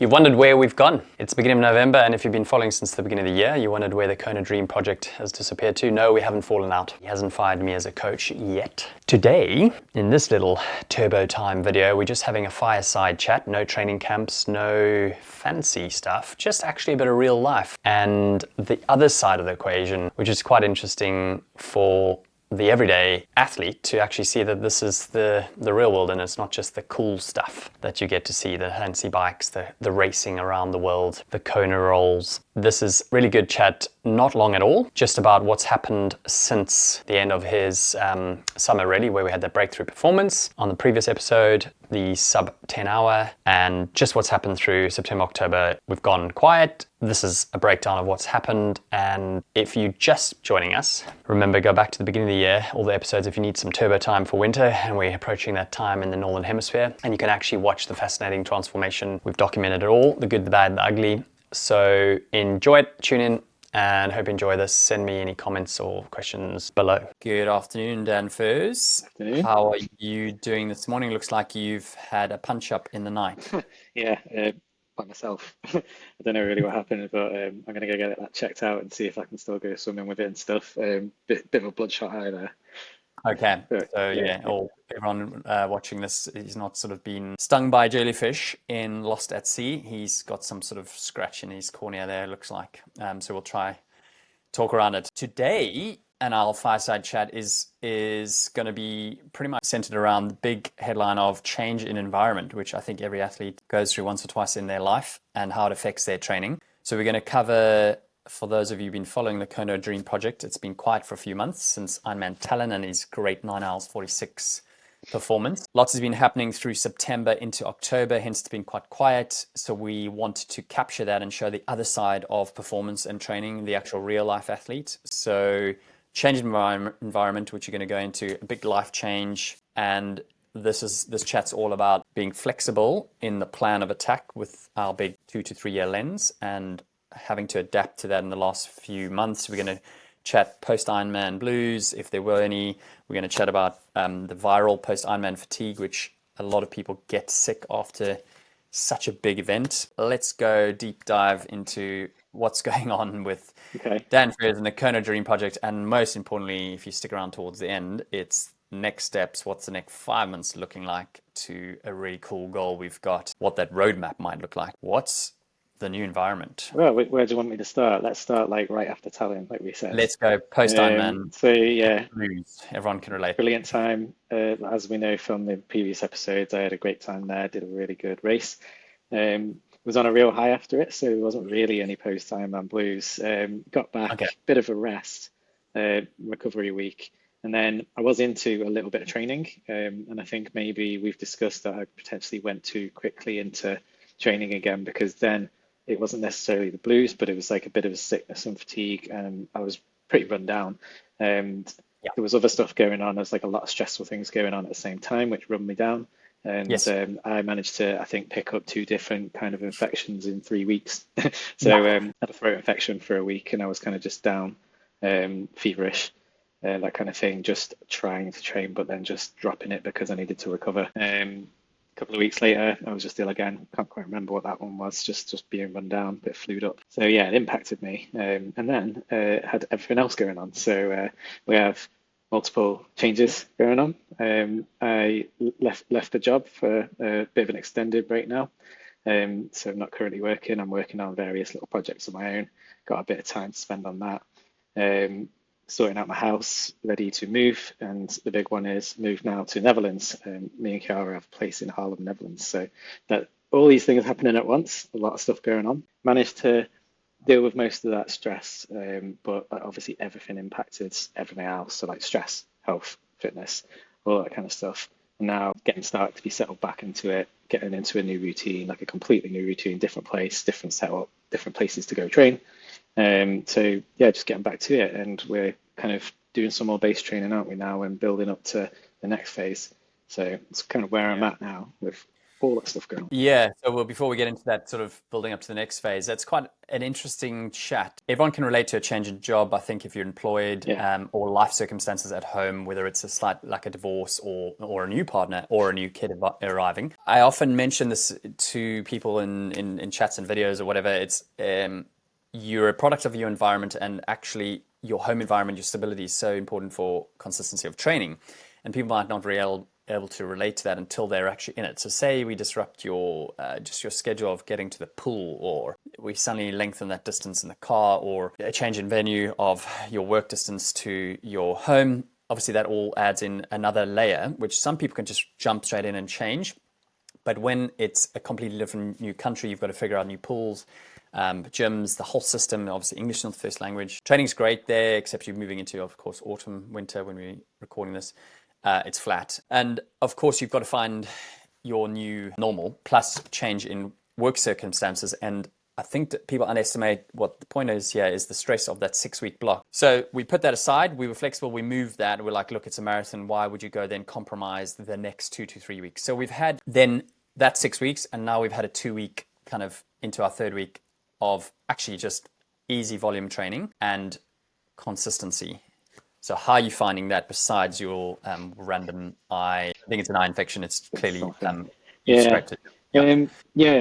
You've wondered where we've gone. It's the beginning of November, and if you've been following since the beginning of the year, you wondered where the Kona Dream Project has disappeared to. No, we haven't fallen out. He hasn't fired me as a coach yet. Today, in this little turbo time video, we're just having a fireside chat. No training camps, no fancy stuff, just actually a bit of real life. And the other side of the equation, which is quite interesting for the everyday athlete to actually see that this is the real world, and it's not just the cool stuff that you get to see, the fancy bikes, the racing around the world, the Kona rolls. This is really good chat, not long at all, just about what's happened since the end of his summer rally, where we had that breakthrough performance on the previous episode, the sub 10 hour, and just what's happened through September, October. We've gone quiet. This is a breakdown of what's happened. And if you're just joining us, remember, go back to the beginning of the year, all the episodes if you need some turbo time for winter, and we're approaching that time in the Northern Hemisphere. And you can actually watch the fascinating transformation. We've documented it all, the good, the bad, the ugly. So enjoy it, tune in, and hope you enjoy this. Send me any comments or questions below. Good afternoon, Dan Furs. Afternoon. How are you doing this morning? Looks like you've had a punch up in the night. Yeah, by myself. I don't know really what happened, but I'm going to go get that checked out and see if I can still go swimming with it and stuff. Bit of a bloodshot eye there. Okay, But, so yeah, everyone watching this, he's not sort of been stung by jellyfish in Lost at Sea. He's got some sort of scratch in his cornea there, looks like. So we'll try talk around it. Today, and our fireside chat is going to be pretty much centered around the big headline of change in environment, which I think every athlete goes through once or twice in their life, and how it affects their training. So we're going to cover, for those of you who've been following the Kona Dream Project, it's been quiet for a few months since Ironman Talon and his great 9 hours 46 performance. Lots has been happening through September into October, hence it's been quite quiet. So we wanted to capture that and show the other side of performance and training, the actual real life athlete. So change in environment, which you're going to go into, a big life change. And this chat's all about being flexible in the plan of attack with our big 2 to 3 year lens, and having to adapt to that in the last few months. We're going to chat post Ironman blues, if there were any. We're going to chat about the viral post Ironman fatigue, which a lot of people get sick after such a big event. Let's go deep dive into what's going on with Dan Furs and the Kona Dream Project, and most importantly, if you stick around towards the end, it's next steps. What's the next 5 months looking like to a really cool goal we've got? What that roadmap might look like. What's the new environment? Well, where do you want me to start? Let's start like right after Tallinn, like we said. Let's go post Ironman. So yeah, blues. Everyone can relate. Brilliant time. As we know from the previous episodes, I had a great time there. Did a really good race. Was on a real high after it, so there wasn't really any post Ironman blues. Got back, bit of a rest, recovery week, and then I was into a little bit of training. And I think maybe we've discussed that I potentially went too quickly into training again, because then it wasn't necessarily the blues, but it was like a bit of a sickness and fatigue, and I was pretty run down. And there was other stuff going on. There's like a lot of stressful things going on at the same time, which run me down. And I managed to, I think, pick up 2 different kind of infections in 3 weeks. So I had a throat infection for a week, and I was kind of just down, feverish, that kind of thing, just trying to train, but then just dropping it because I needed to recover. A couple of weeks later, I was just ill again. Can't quite remember what that one was, just being run down, a bit flued up. So yeah, it impacted me. And then had everything else going on. So we have multiple changes going on. I left the job for a bit of an extended break now. So I'm not currently working. I'm working on various little projects of my own. Got a bit of time to spend on that. Sorting out my house, ready to move, and the big one is move now to Netherlands. Me and Kiara have a place in Haarlem, Netherlands. So that all these things happening at once, a lot of stuff going on. Managed to deal with most of that stress, but obviously everything impacted everything else. So like stress, health, fitness, all that kind of stuff. And now getting started to be settled back into it, getting into a new routine, like a completely new routine, different place, different setup, different places to go train. So yeah, just getting back to it, and we're kind of doing some more base training, aren't we now, and building up to the next phase. So it's kind of where I'm at now with all that stuff going on. Yeah. So well, before we get into that sort of building up to the next phase, that's quite an interesting chat. Everyone can relate to a change in job. I think if you're employed or life circumstances at home, whether it's a slight like a divorce or a new partner or a new kid arriving. I often mention this to people in chats and videos or whatever. It's you're a product of your environment, and actually your home environment, your stability is so important for consistency of training. And people might not able to relate to that until they're actually in it. So say we disrupt your just your schedule of getting to the pool, or we suddenly lengthen that distance in the car, or a change in venue of your work distance to your home. Obviously that all adds in another layer, which some people can just jump straight in and change. But when it's a completely different new country, you've got to figure out new pools, gyms, the whole system. Obviously English is not the first language. Training's great there, except you're moving into, of course, autumn, winter when we're recording this. It's flat. And of course, you've got to find your new normal, plus change in work circumstances. And I think that people underestimate what the point is here is the stress of that 6-week block. So we put that aside. We were flexible. We moved that. We're like, look, it's a marathon. Why would you go then compromise the next 2 to 3 weeks? So we've had then that 6 weeks, and now we've had a 2-week kind of into our 3rd week of actually just easy volume training and consistency. So how are you finding that besides your random eye? I think it's an eye infection. It's clearly scraped it.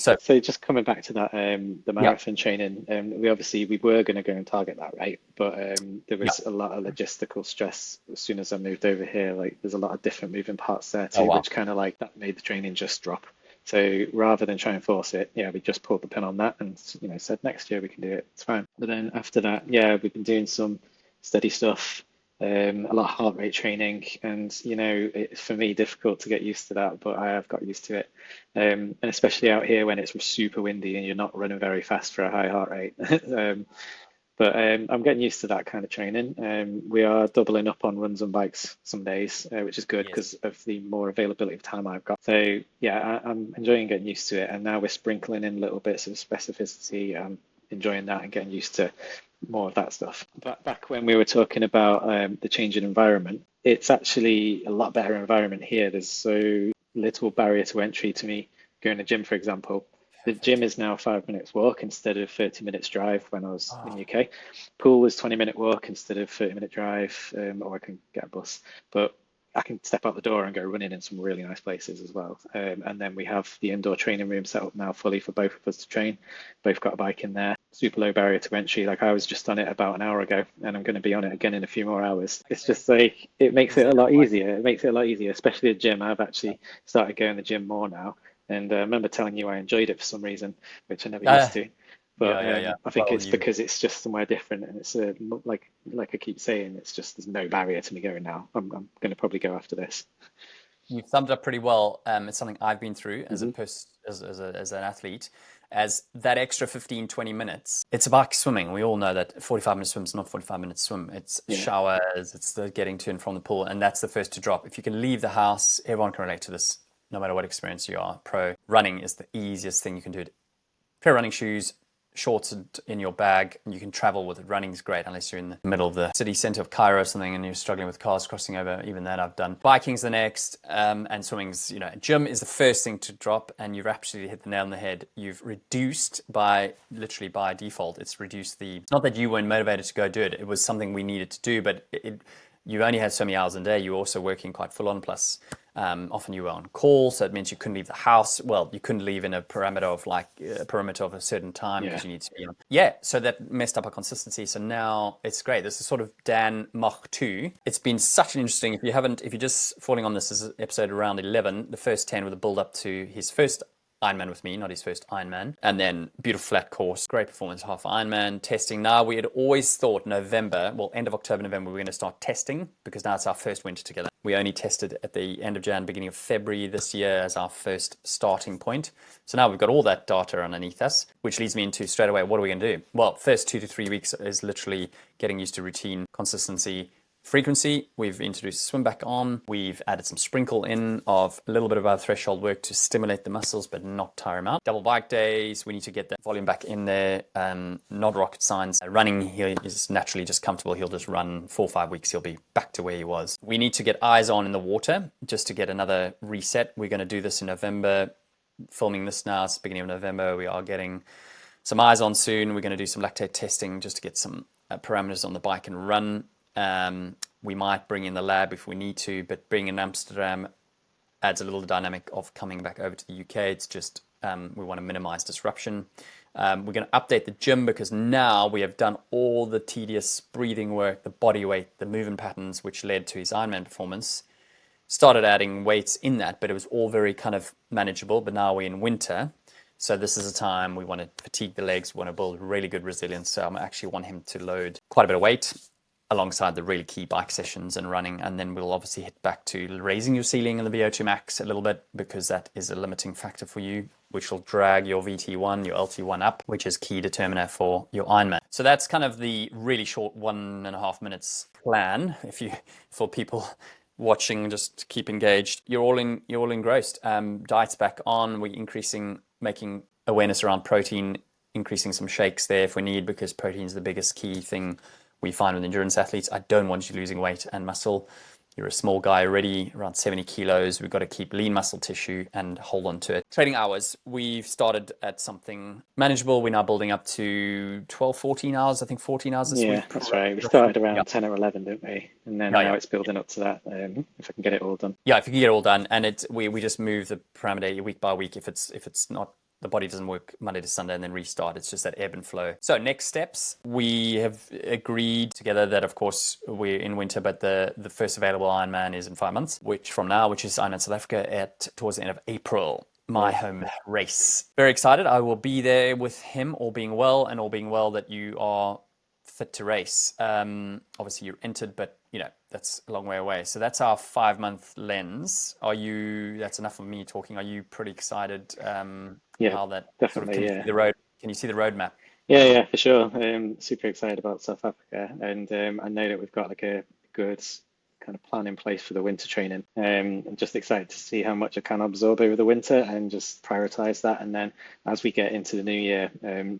So just coming back to that, the marathon training, we were going to go and target that, right? But there was a lot of logistical stress as soon as I moved over here. Like there's a lot of different moving parts there too, which kind of like that made the training just drop. So rather than try and force it, we just pulled the pin on that and said next year we can do it. It's fine. But then after that, we've been doing some steady stuff. A lot of heart rate training, and it's for me difficult to get used to that, but I have got used to it, and especially out here when it's super windy and you're not running very fast for a high heart rate. But I'm getting used to that kind of training. We are doubling up on runs and bikes some days, which is good because of the more availability of time I've got. So I'm enjoying getting used to it, and now we're sprinkling in little bits of specificity. I'm enjoying that and getting used to more of that stuff. But back when we were talking about the change in environment, it's actually a lot better environment here. There's so little barrier to entry to me going to the gym, for example. The gym is now 5 minutes walk instead of 30 minutes drive when I was in the UK. Pool was 20-minute walk instead of 30-minute drive, or I can get a bus. But I can step out the door and go running in some really nice places as well. And then we have the indoor training room set up now fully for both of us to train. Both got a bike in there. Super low barrier to entry. Like I was just on it about an hour ago, and I'm going to be on it again in a few more hours. It's just like, it makes it a lot easier. It makes it a lot easier, especially at gym. I've actually started going to the gym more now. And I remember telling you I enjoyed it for some reason, which I never used to. But I think it's because it's just somewhere different, and it's like I keep saying, it's just there's no barrier to me going now. I'm going to probably go after this. You've summed it up pretty well. It's something I've been through as as an athlete. As that extra 15, 20 minutes, it's about swimming. We all know that 45-minute swim is not 45-minute swim. It's showers, it's the getting to and from the pool, and that's the first to drop. If you can leave the house, everyone can relate to this, no matter what experience you are. Pro running is the easiest thing you can do. Pair of running shoes, shorts in your bag, and you can travel with it. Running's great unless you're in the middle of the city center of Cairo or something and you're struggling with cars crossing over. Even that I've done. Biking's the next, and swimming's, gym is the first thing to drop, and you've absolutely hit the nail on the head. You've reduced literally by default, it's not that you weren't motivated to go do it. It was something we needed to do, but you only had so many hours a day. You were also working quite full on, plus often you were on call, so it means you couldn't leave the house. Well, you couldn't leave in a perimeter of a certain time because you need to be on. So that messed up our consistency. So now it's great. This is sort of Dan Mach 2. It's been such an interesting, if you're just falling on this as episode around 11, the first 10 were the build up to his first Ironman with me, not his first Ironman. And then beautiful flat course, great performance, half Ironman, testing. Now we had always thought end of October, November, we're going to start testing because now it's our first winter together. We only tested at the end of Jan, beginning of February this year as our first starting point. So now we've got all that data underneath us, which leads me into straight away, what are we going to do? Well, first 2 to 3 weeks is literally getting used to routine, consistency, frequency. We've introduced swim back on. We've added some sprinkle in of a little bit of our threshold work to stimulate the muscles, but not tire them out. Double bike days. We need to get that volume back in there. Not rocket science. Running, he is naturally just comfortable. He'll just run 4 or 5 weeks. He'll be back to where he was. We need to get eyes on in the water just to get another reset. We're going to do this in November. filming this now, it's the beginning of November. We are getting some eyes on soon. We're going to do some lactate testing just to get some parameters on the bike and run. We might bring in the lab if we need to, but being in Amsterdam adds a little dynamic of coming back over to the UK. It's just we want to minimize disruption. We're going to update the gym because now we have done all the tedious breathing work, the body weight, the movement patterns, which led to his Ironman performance. Started adding weights in that, but it was all very kind of manageable. But now we're in winter. So this is a time we want to fatigue the legs, we want to build really good resilience. So I actually want him to load quite a bit of weight alongside the really key bike sessions and running. And then we'll obviously hit back to raising your ceiling in the VO2 max a little bit, because that is a limiting factor for you, which will drag your VT1, your LT1 up, which is key determiner for your Ironman. So that's kind of the really short 1.5 minutes plan. For people watching, just keep engaged. You're all engrossed. Diet's back on. We're making awareness around protein, increasing some shakes there if we need, because protein is the biggest key thing we find with endurance athletes. I don't want you losing weight and muscle. You're a small guy already, around 70 kilos. We've got to keep lean muscle tissue and hold on to it. Training hours, we've started at something manageable. We're now building up to 12, 14 hours, I think 14 hours this week. Yeah, that's right. We started around 10 or 11, didn't we? And then now it's building up to that, if I can get it all done. Yeah, if you can get it all done. And we just move the parameter week by week. If it's not, the body doesn't work Monday to Sunday and then restart. It's just that ebb and flow. So next steps, we have agreed together that, of course, we're in winter, but the first available Ironman is in 5 months, which is Ironman South Africa towards the end of April. My home race. Very excited. I will be there with him, all being well, and all being well that you are fit to race. Obviously you're entered, but that's a long way away. So that's our 5-month lens. That's enough of me talking. Are you pretty excited? How that definitely. Can you see the roadmap? Yeah, for sure. Super excited about South Africa, and I know that we've got like a good kind of plan in place for the winter training. I'm just excited to see how much I can absorb over the winter and just prioritize that. And then as we get into the new year,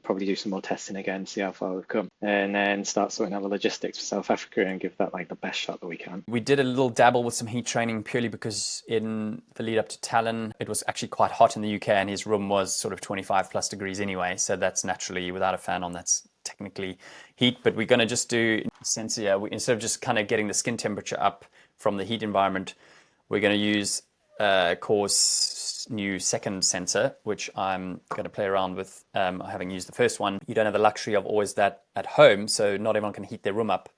probably do some more testing again, see how far we've come, and then start sorting out the logistics for South Africa and give that like the best shot that we can. We did a little dabble with some heat training purely because in the lead up to Tallinn, it was actually quite hot in the UK and his room was sort of 25 plus degrees anyway. So that's naturally, without a fan on, that's technically heat. But we're going to just do instead of just kind of getting the skin temperature up from the heat environment, we're going to use Core's new second sensor, which I'm going to play around with, having used the first one. You don't have the luxury of always that at home, so not everyone can heat their room up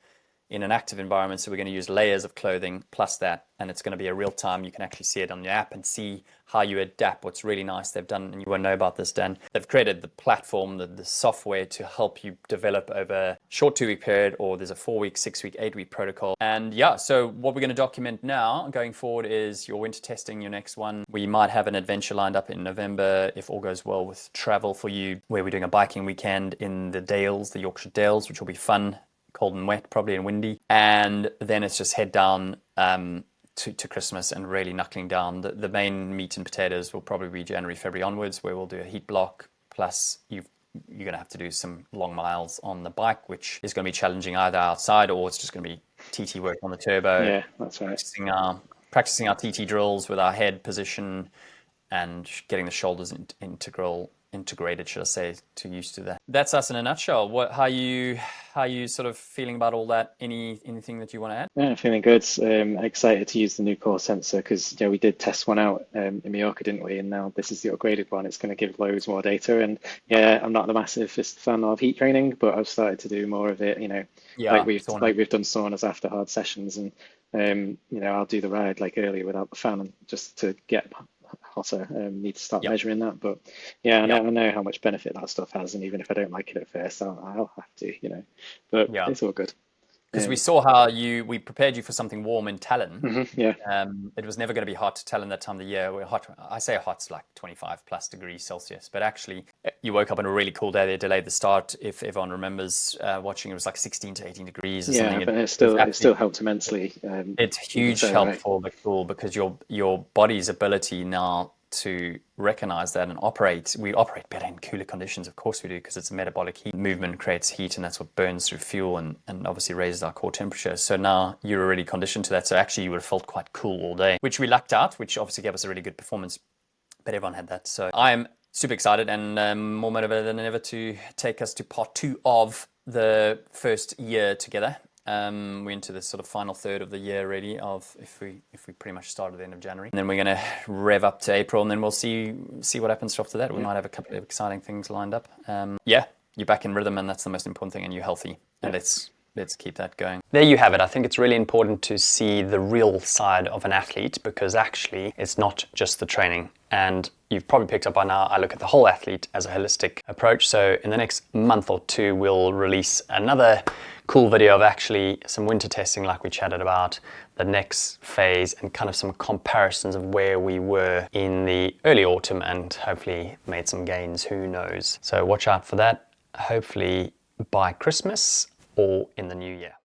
in an active environment. So we're going to use layers of clothing plus that, and it's going to be a real time. You can actually see it on your app and see how you adapt. What's really nice they've done, and you won't know about this, Dan, they've created the platform, the software to help you develop over a short 2-week period, or there's a 4-week, 6-week, 8-week protocol. And so what we're going to document now going forward is your winter testing, your next one. We might have an adventure lined up in November, if all goes well with travel for you, where we're doing a biking weekend in the Dales, the Yorkshire Dales, which will be fun. Cold and wet, probably, and windy. And then it's just head down to Christmas and really knuckling down. The main meat and potatoes will probably be January, February onwards, where we'll do a heat block. Plus, you're going to have to do some long miles on the bike, which is going to be challenging either outside or it's just going to be TT work on the turbo. Yeah, that's right. Practicing our TT drills with our head position and getting the shoulders integrated, should I say, too used to that. That's us in a nutshell. How are you sort of feeling about all that? Anything that you want to add? Yeah, feeling good. Excited to use the new core sensor because we did test one out in Mallorca, didn't we? And now this is the upgraded one. It's going to give loads more data. And I'm not the massivest fan of heat training, but I've started to do more of it. Like we've done saunas after hard sessions, and I'll do the ride like earlier without the fan just to get hotter. Need to start measuring that, but I know how much benefit that stuff has, and even if I don't like it at first, I'll have to, but it's all good. Because we saw how we prepared you for something warm in Tallinn. Mm-hmm, it was never going to be hot to Tallinn that time of the year. We're hot. I say hot's like 25 plus degrees Celsius, but actually you woke up on a really cool day. They delayed the start. If everyone remembers watching, it was like 16 to 18 degrees. Or something. But it still helped immensely. It's huge help for the cool, because your body's ability now to recognize that and we operate better in cooler conditions. Of course we do, because it's metabolic heat. Movement creates heat, and that's what burns through fuel and obviously raises our core temperature. So now you're already conditioned to that. So actually you would have felt quite cool all day, which we lucked out, which obviously gave us a really good performance. but everyone had that. So I'm super excited and more motivated than ever to take us to part 2 of the first year together. We're into the sort of final third of the year already, of if we pretty much start at the end of January. And then we're going to rev up to April, and then we'll see what happens after that. We might have a couple of exciting things lined up. Yeah, you're back in rhythm, and that's the most important thing, and you're healthy. And let's keep that going. There you have it. I think it's really important to see the real side of an athlete, because actually it's not just the training. And you've probably picked up by now, I look at the whole athlete as a holistic approach. So in the next month or two, we'll release another cool video of actually some winter testing like we chatted about, the next phase, and kind of some comparisons of where we were in the early autumn and hopefully made some gains, who knows. So watch out for that, hopefully by Christmas or in the new year.